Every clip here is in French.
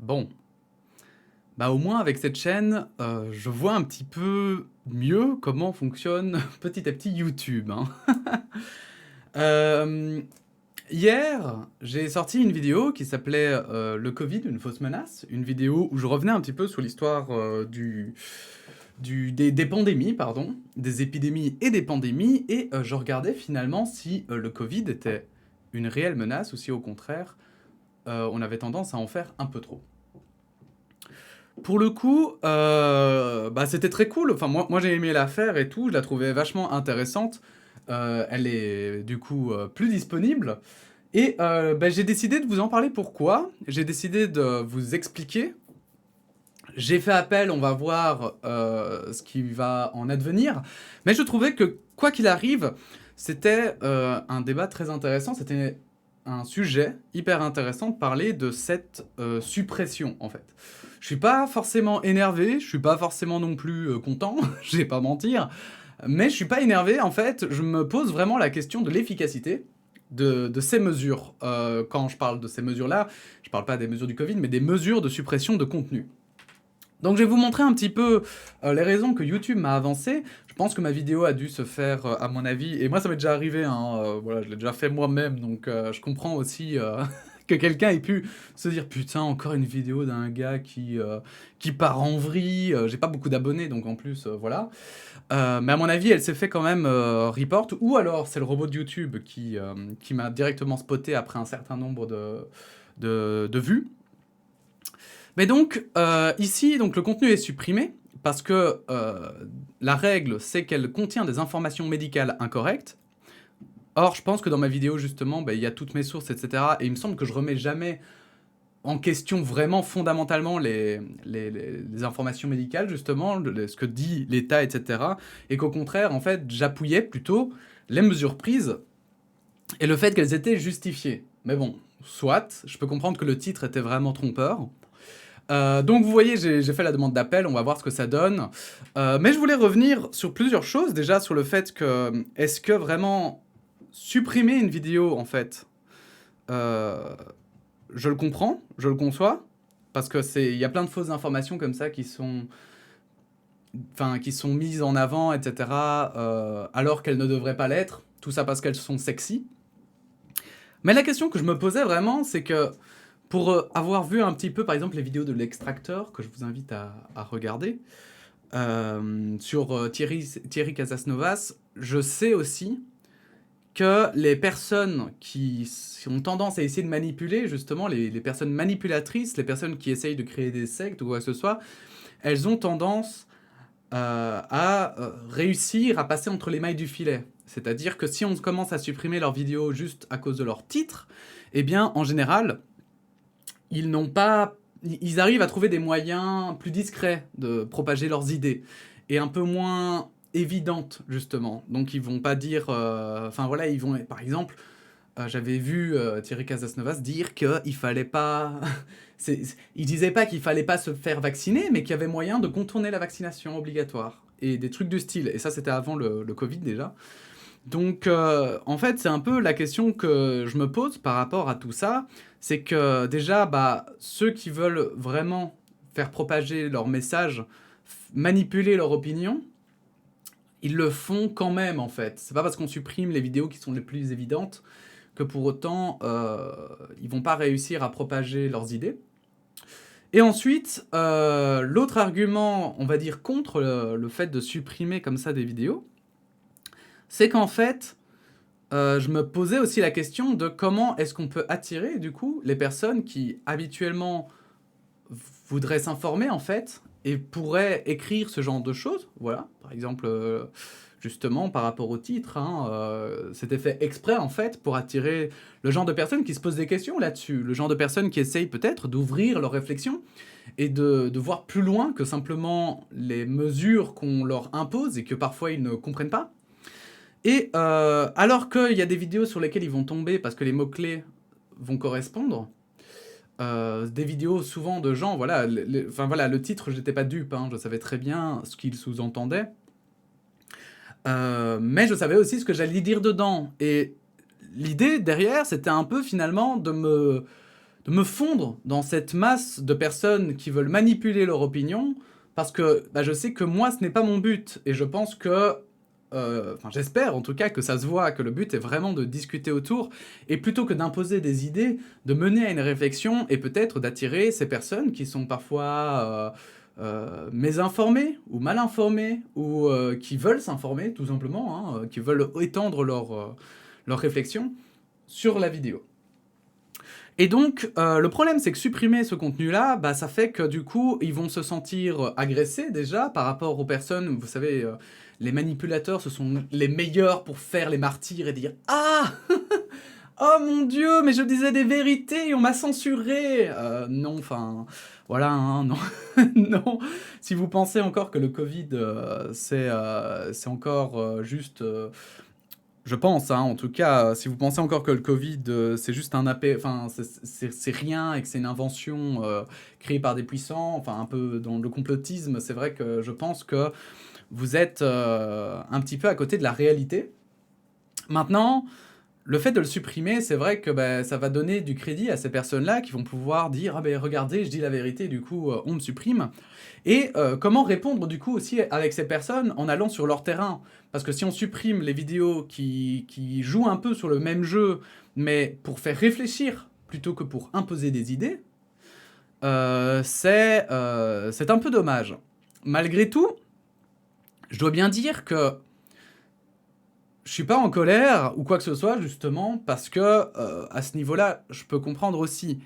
Bon, bah au moins avec cette chaîne, je vois un petit peu mieux comment fonctionne petit à petit YouTube, hein. Hem, Hier, j'ai sorti une vidéo qui s'appelait, «Le Covid, une fausse menace», une vidéo où je revenais un petit peu sur l'histoire, des pandémies, pardon, des épidémies et des pandémies et je regardais finalement si, le Covid était une réelle menace ou si au contraire, on avait tendance à en faire un peu trop. Pour le coup, bah, c'était très cool. Enfin, moi j'ai aimé la faire et tout, je la trouvais vachement intéressante. Elle est du coup, plus disponible et bah, j'ai décidé de vous en parler. Pourquoi? J'ai décidé de vous expliquer. J'ai fait appel, on va voir, ce qui va en advenir, mais je trouvais que quoi qu'il arrive, c'était, un débat très intéressant. C'était un sujet hyper intéressant de parler de cette, suppression, en fait. Je suis pas forcément énervé, je suis pas forcément non plus, content, je vais pas mentir, mais je suis pas énervé, en fait, je me pose vraiment la question de l'efficacité de ces mesures. Quand je parle de ces mesures-là, je parle pas des mesures du Covid, mais des mesures de suppression de contenu. Donc je vais vous montrer un petit peu les raisons que YouTube m'a avancé. Je pense que ma vidéo a dû se faire, à mon avis, et moi ça m'est déjà arrivé, hein, voilà, je l'ai déjà fait moi-même, donc je comprends aussi que quelqu'un ait pu se dire putain, encore une vidéo d'un gars qui part en vrille. J'ai pas beaucoup d'abonnés, donc en plus, voilà. Mais à mon avis, elle s'est fait quand même report, ou alors c'est le robot de YouTube qui m'a directement spoté après un certain nombre de vues. Mais donc, ici, donc, le contenu est supprimé parce que la règle, c'est qu'elle contient des informations médicales incorrectes. Or, je pense que dans ma vidéo, justement, bah, il y a toutes mes sources, etc. Et il me semble que je remets jamais en question vraiment fondamentalement les informations médicales, justement, ce que dit l'État, etc. Et qu'au contraire, en fait, j'appuyais plutôt les mesures prises et le fait qu'elles étaient justifiées. Mais bon, soit, je peux comprendre que le titre était vraiment trompeur. Donc vous voyez, j'ai fait la demande d'appel, on va voir ce que ça donne. Mais je voulais revenir sur plusieurs choses. Déjà sur le fait que, est-ce que vraiment supprimer une vidéo, en fait, euh, je le comprends, je le conçois, parce que il y a plein de fausses informations comme ça qui sont mises en avant, etc., alors qu'elles ne devraient pas l'être. Tout ça parce qu'elles sont sexy. Mais la question que je me posais vraiment, c'est que pour avoir vu un petit peu, par exemple, les vidéos de l'extracteur, que je vous invite à regarder, sur Thierry Casasnovas, je sais aussi que les personnes qui ont tendance à essayer de manipuler, justement, les personnes manipulatrices, les personnes qui essayent de créer des sectes ou quoi que ce soit, elles ont tendance à réussir à passer entre les mailles du filet. C'est-à-dire que si on commence à supprimer leurs vidéos juste à cause de leur titre, eh bien, en général, ils n'ont pas... Ils arrivent à trouver des moyens plus discrets de propager leurs idées et un peu moins évidentes, justement. Donc, ils vont pas dire... Enfin, voilà, ils vont... Par exemple, j'avais vu Thierry Casasnovas dire qu'il fallait pas... il disait pas qu'il fallait pas se faire vacciner, mais qu'il y avait moyen de contourner la vaccination obligatoire. Et des trucs du style. Et ça, c'était avant le Covid, déjà. Donc, en fait, c'est un peu la question que je me pose par rapport à tout ça. C'est que, déjà, bah, ceux qui veulent vraiment faire propager leur message, manipuler leur opinion, ils le font quand même, en fait. C'est pas parce qu'on supprime les vidéos qui sont les plus évidentes que pour autant, ils vont pas réussir à propager leurs idées. Et ensuite, l'autre argument, on va dire, contre le fait de supprimer comme ça des vidéos, c'est qu'en fait, je me posais aussi la question de comment est-ce qu'on peut attirer, du coup, les personnes qui, habituellement, voudraient s'informer, en fait, et pourraient écrire ce genre de choses. Voilà, par exemple, justement, par rapport au titre, hein, c'était fait exprès, en fait, pour attirer le genre de personnes qui se posent des questions là-dessus, le genre de personnes qui essayent peut-être d'ouvrir leur réflexion et de voir plus loin que simplement les mesures qu'on leur impose et que parfois ils ne comprennent pas. Et alors qu'il y a des vidéos sur lesquelles ils vont tomber parce que les mots-clés vont correspondre, des vidéos souvent de gens, voilà, enfin voilà, le titre, j'étais pas dupe, hein, je savais très bien ce qu'il sous-entendait, mais je savais aussi ce que j'allais dire dedans. Et l'idée derrière, c'était un peu finalement de me fondre dans cette masse de personnes qui veulent manipuler leur opinion, parce que bah, je sais que moi, ce n'est pas mon but, et je pense que, enfin j'espère en tout cas que ça se voit, que le but est vraiment de discuter autour, et plutôt que d'imposer des idées, de mener à une réflexion, et peut-être d'attirer ces personnes qui sont parfois mésinformées, ou mal informées, ou qui veulent s'informer, tout simplement, hein, qui veulent étendre leur réflexion sur la vidéo. Et donc, le problème, c'est que supprimer ce contenu-là, bah, ça fait que du coup, ils vont se sentir agressés déjà par rapport aux personnes. Vous savez, les manipulateurs, ce sont les meilleurs pour faire les martyrs et dire « Ah oh mon Dieu, mais je disais des vérités et on m'a censuré !» Non, enfin, voilà, hein, non. Non. Si vous pensez encore que le Covid, c'est encore juste... je pense, hein, en tout cas, si vous pensez encore que le Covid, c'est juste un enfin, c'est rien et que c'est une invention créée par des puissants, enfin, un peu dans le complotisme, c'est vrai que je pense que vous êtes un petit peu à côté de la réalité. Maintenant, le fait de le supprimer, c'est vrai que bah, ça va donner du crédit à ces personnes-là qui vont pouvoir dire « Ah ben regardez, je dis la vérité, du coup, on me supprime ». Et comment répondre du coup aussi avec ces personnes en allant sur leur terrain. Parce que si on supprime les vidéos qui jouent un peu sur le même jeu, mais pour faire réfléchir plutôt que pour imposer des idées, c'est un peu dommage. Malgré tout, je dois bien dire que je suis pas en colère ou quoi que ce soit, justement, parce que à ce niveau-là, je peux comprendre aussi.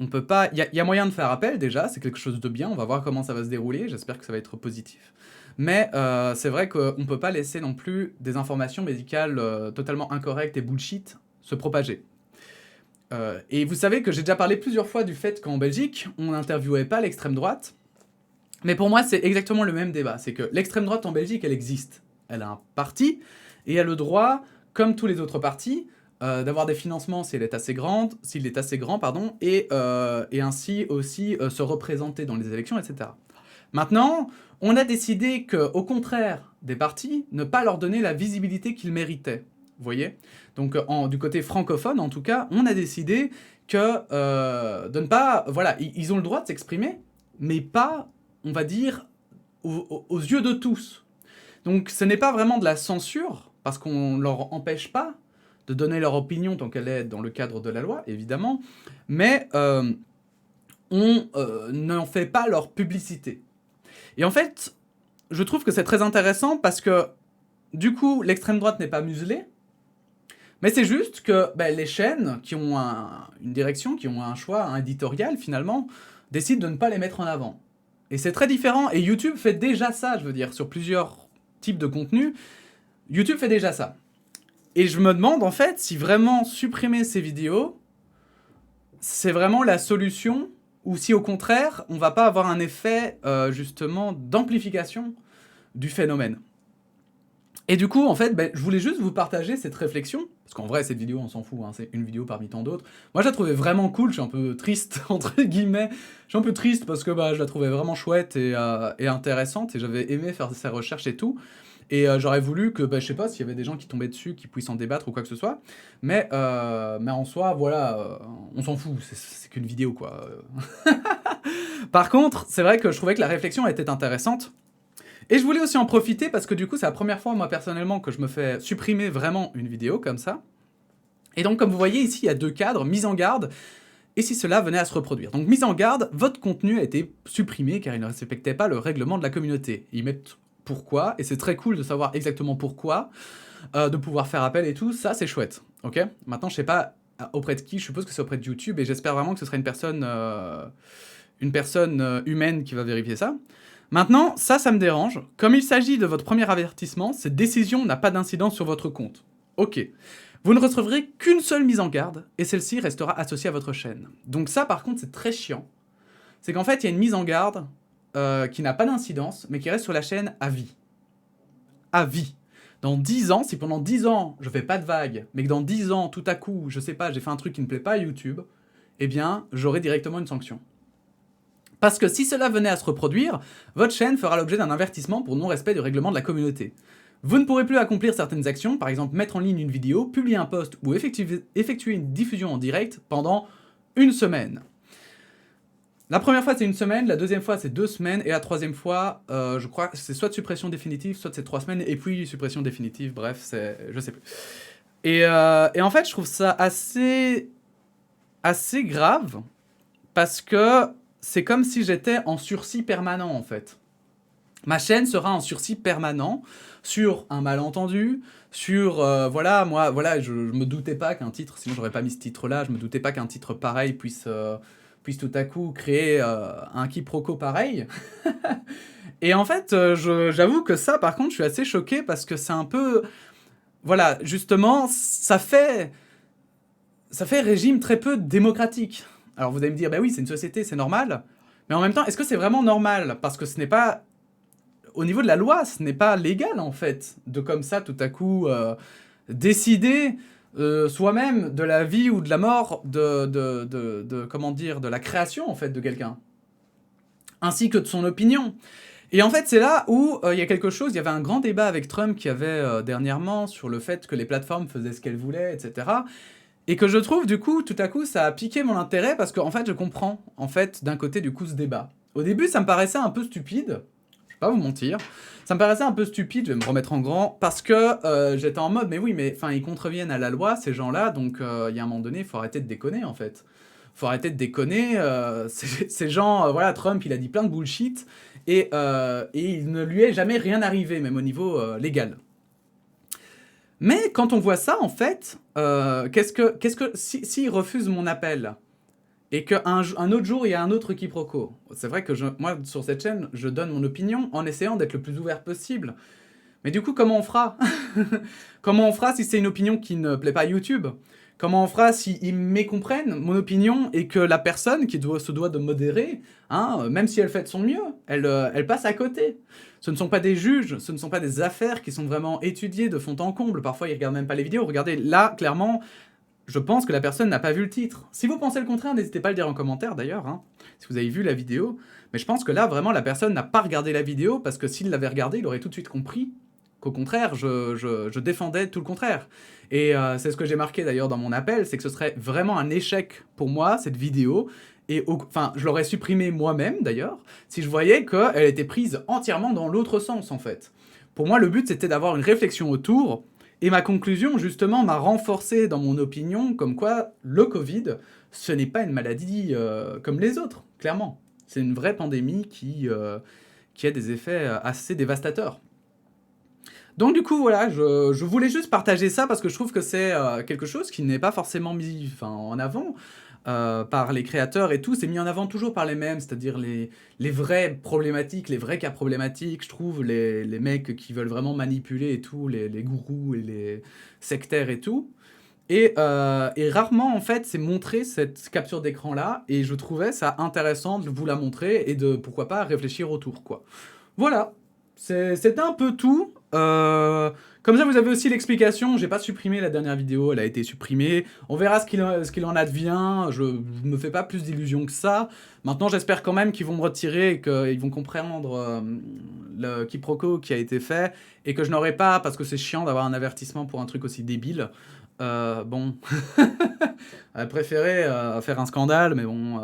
On peut pas. Il y a moyen de faire appel déjà, c'est quelque chose de bien. On va voir comment ça va se dérouler. J'espère que ça va être positif. Mais c'est vrai qu'on peut pas laisser non plus des informations médicales totalement incorrectes et bullshit se propager. Et vous savez que j'ai déjà parlé plusieurs fois du fait qu'en Belgique, on n'interviewait pas l'extrême droite. Mais pour moi, c'est exactement le même débat. C'est que l'extrême droite en Belgique, elle existe. Elle a un parti et elle a le droit, comme tous les autres partis, d'avoir des financements s'il est assez grand, pardon, et ainsi aussi se représenter dans les élections, etc. Maintenant, on a décidé qu'au contraire des partis, ne pas leur donner la visibilité qu'ils méritaient. Vous voyez ? Donc, du côté francophone, en tout cas, on a décidé que de ne pas... Voilà, ils ont le droit de s'exprimer, mais pas, on va dire, aux yeux de tous. Donc, ce n'est pas vraiment de la censure, parce qu'on ne leur empêche pas de donner leur opinion tant qu'elle est dans le cadre de la loi, évidemment, mais on n'en fait pas leur publicité. Et en fait, je trouve que c'est très intéressant parce que, du coup, l'extrême droite n'est pas muselée, mais c'est juste que les chaînes qui ont une direction, qui ont un choix, un éditorial, finalement, décident de ne pas les mettre en avant. Et c'est très différent, et YouTube fait déjà ça, je veux dire, sur plusieurs types de contenus, YouTube fait déjà ça. Et je me demande, en fait, si vraiment supprimer ces vidéos, c'est vraiment la solution, ou si au contraire, on va pas avoir un effet, justement, d'amplification du phénomène. Et du coup, en fait, je voulais juste vous partager cette réflexion, parce qu'en vrai, cette vidéo, on s'en fout, hein, c'est une vidéo parmi tant d'autres. Moi, je la trouvais vraiment cool, je suis un peu triste, entre guillemets. Je suis un peu triste parce que je la trouvais vraiment chouette et intéressante, et j'avais aimé faire ces recherches et tout. Et j'aurais voulu que, je sais pas, s'il y avait des gens qui tombaient dessus, qui puissent en débattre ou quoi que ce soit. Mais en soi, voilà, on s'en fout, c'est qu'une vidéo, quoi. Par contre, c'est vrai que je trouvais que la réflexion était intéressante. Et je voulais aussi en profiter parce que du coup, c'est la première fois, moi, personnellement, que je me fais supprimer vraiment une vidéo comme ça. Et donc, comme vous voyez ici, il y a deux cadres, mise en garde, et si cela venait à se reproduire. Donc, mise en garde, votre contenu a été supprimé car il ne respectait pas le règlement de la communauté. Ils mettent pourquoi, et c'est très cool de savoir exactement pourquoi, de pouvoir faire appel et tout, ça c'est chouette, ok ? Maintenant, je sais pas auprès de qui, je suppose que c'est auprès de YouTube, et j'espère vraiment que ce sera une personne humaine qui va vérifier ça. Maintenant, ça me dérange. Comme il s'agit de votre premier avertissement, cette décision n'a pas d'incidence sur votre compte. Ok. Vous ne recevrez qu'une seule mise en garde, et celle-ci restera associée à votre chaîne. Donc ça, par contre, c'est très chiant. C'est qu'en fait, il y a une mise en garde qui n'a pas d'incidence, mais qui reste sur la chaîne à vie. À vie. Dans 10 ans, si pendant 10 ans, je fais pas de vagues, mais que dans 10 ans, tout à coup, je sais pas, j'ai fait un truc qui ne plaît pas à YouTube, eh bien, j'aurai directement une sanction. Parce que si cela venait à se reproduire, votre chaîne fera l'objet d'un avertissement pour non-respect du règlement de la communauté. Vous ne pourrez plus accomplir certaines actions, par exemple mettre en ligne une vidéo, publier un post ou effectuer une diffusion en direct pendant une semaine. La première fois, c'est une semaine, la deuxième fois, c'est 2 semaines, et la troisième fois, je crois que c'est soit de suppression définitive, soit c'est 3 semaines, et puis suppression définitive, bref, je sais plus. Et en fait, je trouve ça assez grave, parce que c'est comme si j'étais en sursis permanent, en fait. Ma chaîne sera en sursis permanent sur un malentendu, sur voilà, moi, voilà, je me doutais pas qu'un titre, sinon j'aurais pas mis ce titre-là, je me doutais pas qu'un titre pareil puisse tout à coup créer un quiproquo pareil. Et en fait, j'avoue que ça, par contre, je suis assez choqué parce que c'est un peu, voilà, justement, ça fait régime très peu démocratique. Alors vous allez me dire, bah oui, c'est une société, c'est normal. Mais en même temps, est-ce que c'est vraiment normal? Parce que ce n'est pas, au niveau de la loi, ce n'est pas légal en fait, de comme ça tout à coup décider soi-même de la vie ou de la mort comment dire, de la création en fait de quelqu'un, ainsi que de son opinion. Et en fait, c'est là où il y a quelque chose, il y avait un grand débat avec Trump qui avait dernièrement sur le fait que les plateformes faisaient ce qu'elles voulaient, etc. Et que je trouve, du coup, tout à coup, ça a piqué mon intérêt parce qu'en fait, je comprends, en fait, d'un côté, du coup, ce débat. Au début, ça me paraissait un peu stupide, je vais pas vous mentir, ça me paraissait un peu stupide, je vais me remettre en grand, parce que j'étais en mode, mais oui, mais enfin, ils contreviennent à la loi, ces gens-là, donc il y a un moment donné, il faut arrêter de déconner, en fait. Faut arrêter de déconner, ces gens, voilà, Trump, il a dit plein de bullshit, et il ne lui est jamais rien arrivé, même au niveau légal. Mais quand on voit ça, en fait, s'il refuse mon appel et qu'un autre jour, il y a un autre quiproquo, c'est vrai que moi, sur cette chaîne, je donne mon opinion en essayant d'être le plus ouvert possible. Mais du coup, comment on fera? Comment on fera si c'est une opinion qui ne plaît pas à YouTube? Comment on fera s'ils mécomprennent mon opinion et que la personne qui se doit de modérer, hein, même si elle fait de son mieux, elle passe à côté? Ce ne sont pas des juges, ce ne sont pas des affaires qui sont vraiment étudiées de fond en comble. Parfois, ils regardent même pas les vidéos. Regardez, là, clairement, je pense que la personne n'a pas vu le titre. Si vous pensez le contraire, n'hésitez pas à le dire en commentaire d'ailleurs, hein, si vous avez vu la vidéo. Mais je pense que là, vraiment, la personne n'a pas regardé la vidéo parce que s'il l'avait regardée, il aurait tout de suite compris qu'au contraire, je défendais tout le contraire. Et c'est ce que j'ai marqué d'ailleurs dans mon appel, c'est que ce serait vraiment un échec pour moi, cette vidéo. Et enfin, je l'aurais supprimée moi-même d'ailleurs, si je voyais qu'elle était prise entièrement dans l'autre sens en fait. Pour moi, le but c'était d'avoir une réflexion autour. Et ma conclusion, justement, m'a renforcé dans mon opinion, comme quoi le Covid, ce n'est pas une maladie comme les autres, clairement. C'est une vraie pandémie qui a des effets assez dévastateurs. Donc du coup, voilà, je voulais juste partager ça parce que je trouve que c'est quelque chose qui n'est pas forcément mis en avant par les créateurs et tout. C'est mis en avant toujours par les mêmes, c'est-à-dire les vraies problématiques, les vrais cas problématiques. Je trouve les mecs qui veulent vraiment manipuler et tout, les gourous et les sectaires et tout. Et rarement, en fait, c'est montrer cette capture d'écran-là. Et je trouvais ça intéressant de vous la montrer et de, pourquoi pas, réfléchir autour, quoi. Voilà, c'était un peu tout. Comme ça, vous avez aussi l'explication. J'ai pas supprimé la dernière vidéo, elle a été supprimée. On verra ce qu'il en advient. Je me fais pas plus d'illusions que ça. Maintenant, j'espère quand même qu'ils vont me retirer et qu'ils vont comprendre le quiproquo qui a été fait. Et que je n'aurai pas, parce que c'est chiant d'avoir un avertissement pour un truc aussi débile. Bon, j'aurais préféré faire un scandale, mais bon...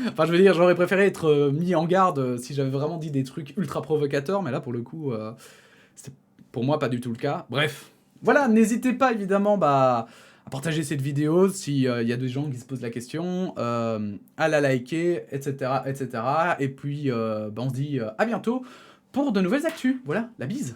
Enfin, je veux dire, j'aurais préféré être mis en garde si j'avais vraiment dit des trucs ultra provocateurs, mais là, pour le coup, c'est pour moi pas du tout le cas. Bref, voilà, n'hésitez pas, évidemment, à partager cette vidéo s'il y a des gens qui se posent la question, à la liker, etc., etc. Et puis, on se dit à bientôt pour de nouvelles actus. Voilà, la bise.